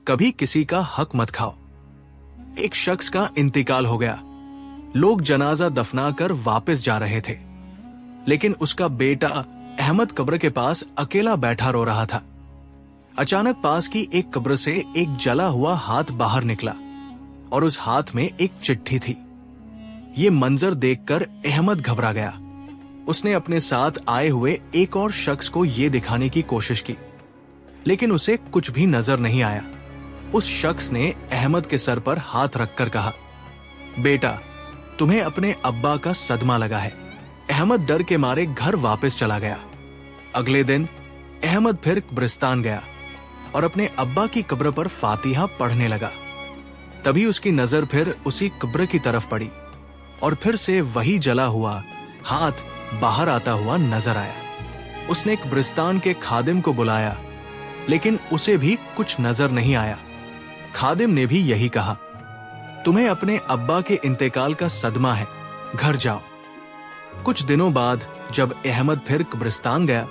कभी किसी का हक मत खाओ। एक शख्स का इंतकाल हो गया। लोग जनाजा दफनाकर वापस जा रहे थे, लेकिन उसका बेटा अहमद कब्र के पास अकेला बैठा रो रहा था। अचानक पास की एक कब्र से एक जला हुआ हाथ बाहर निकला और उस हाथ में एक चिट्ठी थी। ये मंजर देखकर अहमद घबरा गया। उसने अपने साथ आए हुए एक और शख्स को यह दिखाने की कोशिश की, लेकिन उसे कुछ भी नजर नहीं आया। उस शख्स ने अहमद के सर पर हाथ रखकर कहा, बेटा, तुम्हें अपने अब्बा का सदमा लगा है। अहमद डर के मारे घर वापस चला गया। अगले दिन अहमद फिर कब्रिस्तान गया और अपने अब्बा की कब्र पर फातिहा पढ़ने लगा। तभी उसकी नजर फिर उसी कब्र की तरफ पड़ी और फिर से वही जला हुआ हाथ बाहर आता हुआ नजर आया। उसने कब्रिस्तान के खादिम को बुलाया, लेकिन उसे भी कुछ नजर नहीं आया। खादिम ने भी यही कहा, तुम्हें अपने अब्बा के इंतकाल का सदमा है, घर जाओ। कुछ दिनों बाद जब अहमद फिर कब्रिस्तान गया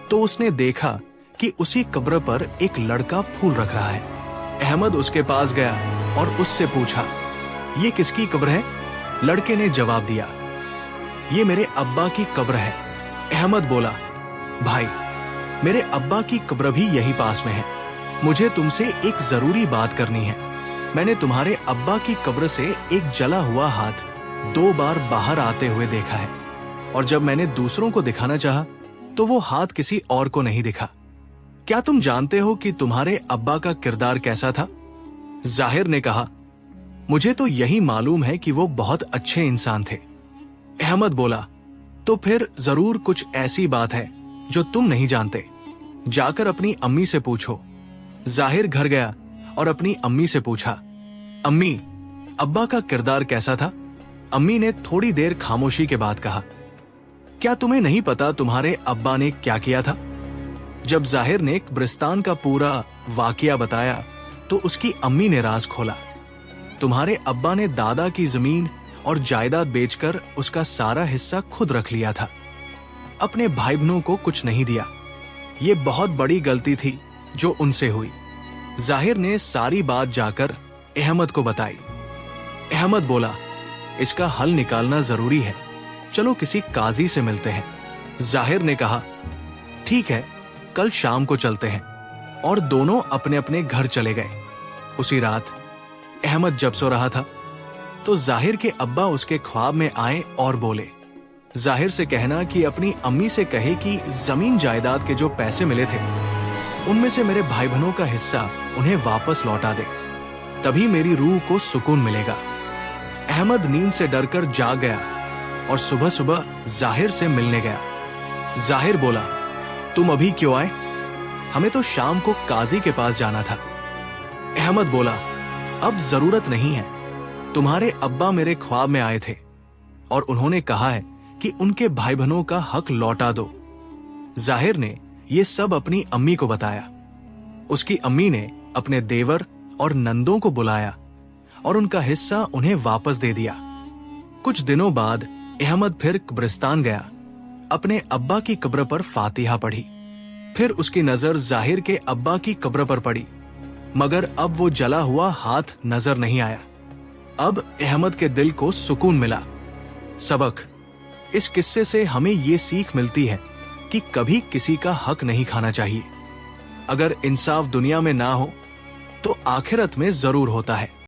तो उसने देखा कि उसी कब्र पर एक लड़का फूल रख रहा है। अहमद उसके पास गया और उससे पूछा, ये किसकी कब्र है? लड़के ने जवाब दिया, ये मेरे अब्बा की कब्र है। अहमद बोला, भाई, मेरे अब्बा की कब्र भी यही पास में है। मुझे तुमसे एक जरूरी बात करनी है। मैंने तुम्हारे अब्बा की कब्र से एक जला हुआ हाथ 2 बार बाहर आते हुए देखा है, और जब मैंने दूसरों को दिखाना चाहा तो वो हाथ किसी और को नहीं दिखा। क्या तुम जानते हो कि तुम्हारे अब्बा का किरदार कैसा था? जाहिर ने कहा, मुझे तो यही मालूम है कि वो बहुत अच्छे इंसान थे। अहमद बोला, तो फिर जरूर कुछ ऐसी बात है जो तुम नहीं जानते। जाकर अपनी अम्मी से पूछो। जाहिर घर गया और अपनी अम्मी से पूछा, अम्मी, अब्बा का किरदार कैसा था? अम्मी ने थोड़ी देर खामोशी के बाद कहा, क्या तुम्हें नहीं पता तुम्हारे अब्बा ने क्या किया था? जब जाहिर ने कब्रिस्तान का पूरा वाकया बताया तो उसकी अम्मी ने राज खोला। तुम्हारे अब्बा ने दादा की जमीन और जायदाद बेचकर उसका सारा हिस्सा खुद रख लिया था। अपने भाई बहनों को कुछ नहीं दिया। ये बहुत बड़ी गलती थी जो उनसे हुई। जाहिर ने सारी बात जाकर अहमद को बताई। अहमद बोला, इसका हल निकालना जरूरी है, चलो किसी काजी से मिलते हैं। जाहिर ने कहा, ठीक है, कल शाम को चलते हैं। और दोनों अपने अपने घर चले गए। उसी रात अहमद जब सो रहा था तो जाहिर के अब्बा उसके ख्वाब में आए और बोले, जाहिर से कहना कि अपनी अम्मी से कहे कि जमीन जायदाद के जो पैसे मिले थे उनमें से मेरे भाई बहनों का हिस्सा उन्हें वापस लौटा दे, तभी मेरी रूह को सुकून मिलेगा। अहमद नींद से डरकर जाग गया और सुबह सुबह जाहिर से मिलने गया। जाहिर बोला, तुम अभी क्यों आए? हमें तो शाम को काजी के पास जाना था। अहमद बोला, अब जरूरत नहीं है। तुम्हारे अब्बा मेरे ख्वाब में आए थे और उन्होंने कहा है कि उनके भाई बहनों का हक लौटा दो। जाहिर ने यह सब अपनी अम्मी को बताया। उसकी अम्मी ने अपने देवर और नंदों को बुलाया और उनका हिस्सा उन्हें वापस दे दिया। कुछ दिनों बाद अहमद फिर कब्रिस्तान गया। अपने अब्बा की कब्र पर फातिहा पढ़ी। फिर उसकी नजर जाहिर के अब्बा की कब्र पर पड़ी, मगर अब वो जला हुआ हाथ नजर नहीं आया। अब अहमद के दिल को सुकून मिला। सबक, इस किस्से से हमें ये सीख मिलती है कि कभी किसी का हक नहीं खाना चाहिए। अगर इंसाफ दुनिया में ना हो तो आखिरत में जरूर होता है।